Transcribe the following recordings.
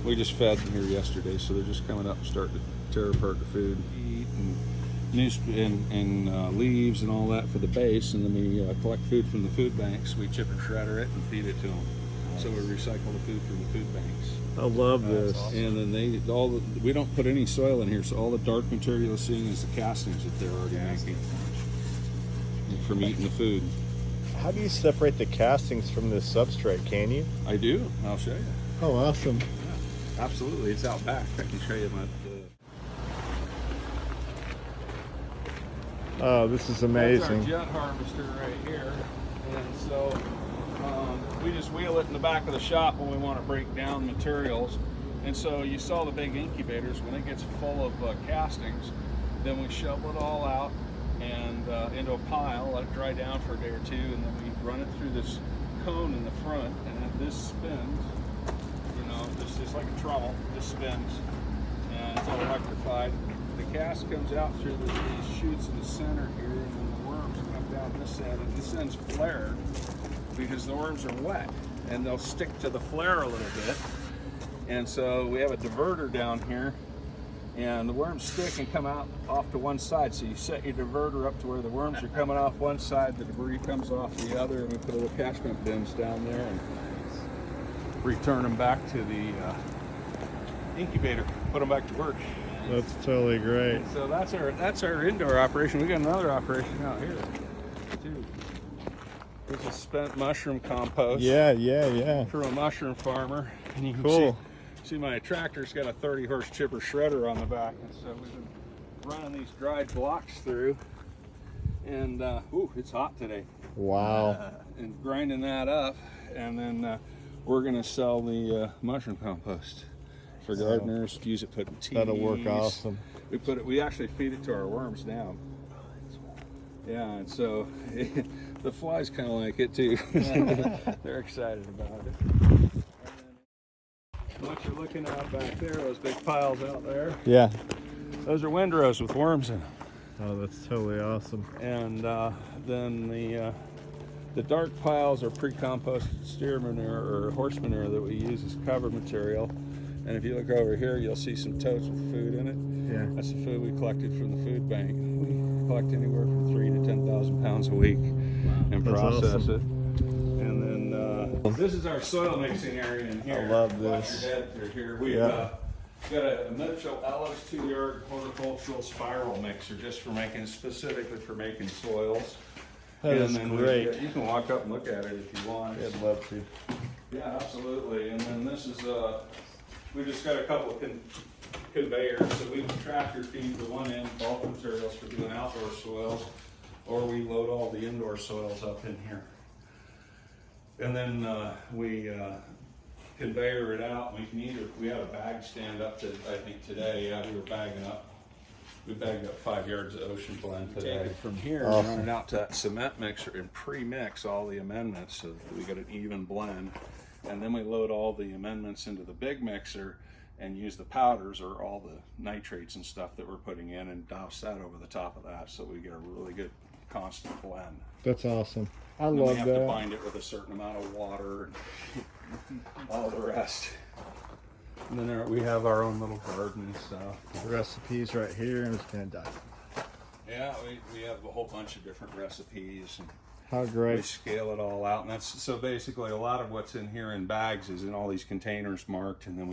We just fed them here yesterday, so they're just coming up and starting to tear apart the food, eat, and leaves and all that for the base, and then we collect food from the food banks. We chip and shredder it and feed it to them. Nice. So we recycle the food from the food banks. I love this. Awesome. And then we don't put any soil in here, so all the dark material you're seeing is the castings that they're already making from eating the food. How do you separate the castings from this substrate? Can you? I do. I'll show you. Oh, awesome. Yeah, absolutely. It's out back. I can show you my. Oh, this is amazing. That's our jet harvester right here, and so we just wheel it in the back of the shop when we want to break down materials. And so you saw the big incubators. When it gets full of castings, then we shovel it all out and into a pile, let it dry down for a day or two, and then we run it through this cone in the front, and this spins. You know, this is like a trommel. This spins, and it's all electrified. The cast comes out through these chutes in the center here, and then the worms come down this end, and this end's flared because the worms are wet, and they'll stick to the flare a little bit. And so we have a diverter down here, and the worms stick and come out off to one side. So you set your diverter up to where the worms are coming off one side, the debris comes off the other, and we put little catchment bins down there and return them back to the incubator, put them back to work. That's totally great. And so that's our indoor operation. We got another operation out here too. This is spent mushroom compost. Yeah. From a mushroom farmer, and you can see my tractor's got a 30-horse chipper shredder on the back, and so we've been running these dried blocks through, and it's hot today. Wow. And grinding that up, and then we're gonna sell the mushroom compost for gardeners to use it putting teas. That'll work awesome. We actually feed it to our worms now. Yeah, and so the flies kind of like it too. They're excited about it. And then what you're looking at back there, those big piles out there. Yeah. Those are windrows with worms in them. Oh, that's totally awesome. And then the dark piles are pre-composted steer manure or horse manure that we use as cover material. And if you look over here, you'll see some totes with food in it. Yeah. That's the food we collected from the food bank. We collect anywhere from 3,000 to 10,000 pounds a week and process it. And then this is our soil mixing area in here. I love this. We've got a Mitchell Ellis 2-yard horticultural spiral mixer just specifically for making soils. That is great. You can walk up and look at it if you want. I'd love to. Yeah, absolutely. And then this is we just got a couple of conveyors, so we tractor feed the one end bulk materials for doing outdoor soils, or we load all the indoor soils up in here. And then we conveyor it out. We had a bag stand up I think today. Yeah, we were bagging up. We bagged up 5 yards of ocean blend today. Take it from here and run it out to that cement mixer and pre-mix all the amendments so that we get an even blend. And then we load all the amendments into the big mixer and use the powders or all the nitrates and stuff that we're putting in and douse that over the top of that so we get a really good constant blend. That's awesome. I and love we have that. to bind it with a certain amount of water and all the rest. And then we have our own little garden and stuff. The recipes right here. I'm just gonna dive. Yeah, we have a whole bunch of different recipes. And how great. we scale it all out, and that's so basically a lot of what's in here in bags is in all these containers marked, and then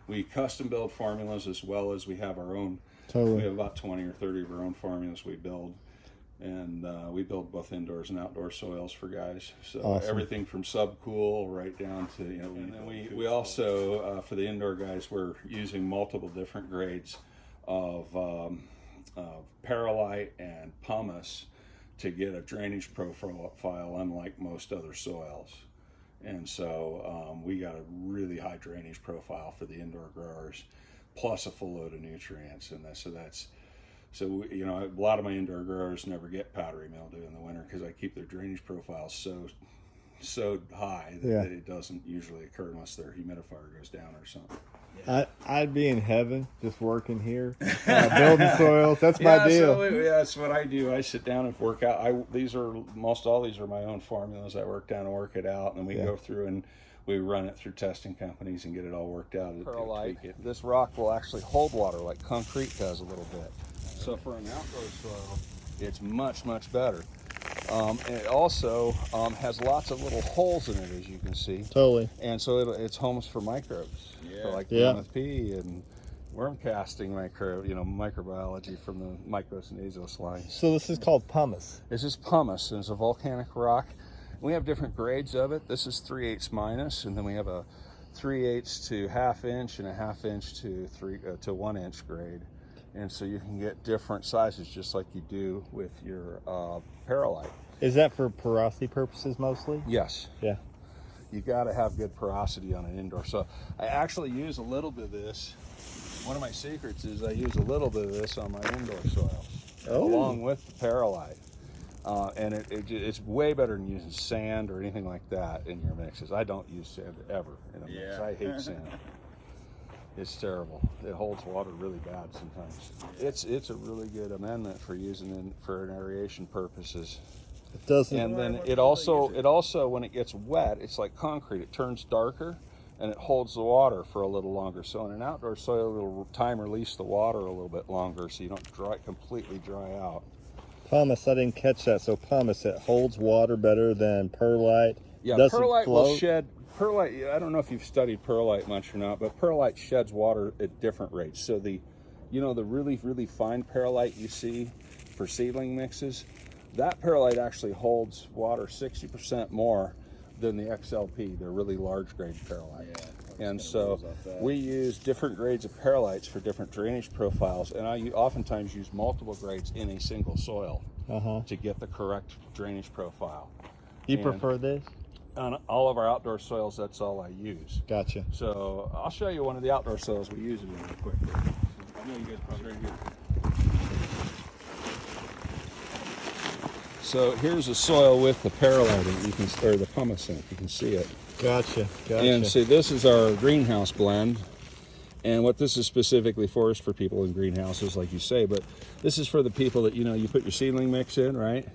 we custom build formulas as well as we have our own. Totally. We have about 20 or 30 of our own formulas we build, and we build both indoors and outdoor soils for guys. So awesome. Everything from subcool right down to and then we also for the indoor guys we're using multiple different grades of perlite and pumice to get a drainage profile unlike most other soils. And so we got a really high drainage profile for the indoor growers, plus a full load of nutrients in this. So a lot of my indoor growers never get powdery mildew in the winter because I keep their drainage profiles so high that it doesn't usually occur unless their humidifier goes down or something. I'd be in heaven just working here, building soils. That's my deal. That's what I do. I sit down and work out. All these are my own formulas. I work down and work it out, and then we go through and we run it through testing companies and get it all worked out. Perlite. This rock will actually hold water like concrete does a little bit. So for an outdoor soil, it's much, much better. And it also has lots of little holes in it, as you can see. Totally. And so it's homes for microbes, for like mammoth pea and worm casting microbiology from the Mycosynesial slime. So this is called pumice. This is pumice, and it's a volcanic rock. We have different grades of it. This is 3/8 minus, and then we have a 3/8 to 1/2 inch and a 1/2 inch to 1 inch grade. And so you can get different sizes, just like you do with your perlite. Is that for porosity purposes mostly? Yes. Yeah. You got to have good porosity on an indoor. So I actually use a little bit of this. One of my secrets is I use a little bit of this on my indoor soils, along with the perlite. And it's way better than using sand or anything like that in your mixes. I don't use sand ever in a mix. I hate sand. It's terrible. It holds water really bad sometimes. It's a really good amendment for using for aeration purposes. It doesn't. And then it also when it gets wet, it's like concrete. It turns darker and it holds the water for a little longer. So in an outdoor soil, it'll time release the water a little bit longer, so you don't completely dry out. Pumice, I didn't catch that. So pumice, it holds water better than perlite. Yeah, doesn't perlite float. will shed. Perlite, I don't know if you've studied perlite much or not, but perlite sheds water at different rates. So the really, really fine perlite you see for seedling mixes, that perlite actually holds water 60% more than the XLP. They're really large grade perlite. And so we use different grades of perlites for different drainage profiles, and I oftentimes use multiple grades in a single soil to get the correct drainage profile. Do you prefer this? On all of our outdoor soils, that's all I use. Gotcha. So I'll show you one of the outdoor soils we use it in real quick. I know you guys probably right here. So here's a soil with the perlite in it, or the pumice in it. You can see it. Gotcha. And see, this is our greenhouse blend. And what this is specifically for is for people in greenhouses, like you say. But this is for the people that, you put your seedling mix in, right?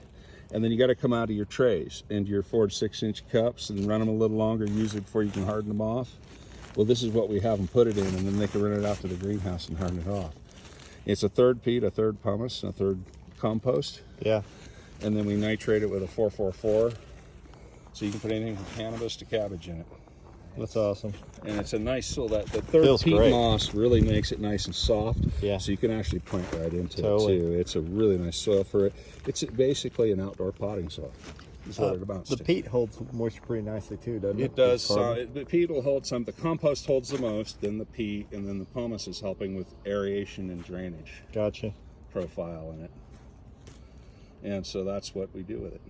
And then you got to come out of your trays into your 4 to 6 inch cups and run them a little longer, usually before you can harden them off. Well, this is what we have them put it in, and then they can run it out to the greenhouse and harden it off. It's a third peat, a third pumice, and a third compost. Yeah. And then we nitrate it with a 444. So you can put anything from cannabis to cabbage in it. That's awesome. And it's a nice soil. The third Feels peat great. moss really makes it nice and soft. Yeah. So you can actually plant right into Totally. it too. It's a really nice soil for it. It's basically an outdoor potting soil. Is what it amounts The to. peat holds moisture pretty nicely too, doesn't it? It does. It's carbon. The peat will hold some. The compost holds the most, then the peat, and then the pumice is helping with aeration and drainage Gotcha. profile in it. And so that's what we do with it.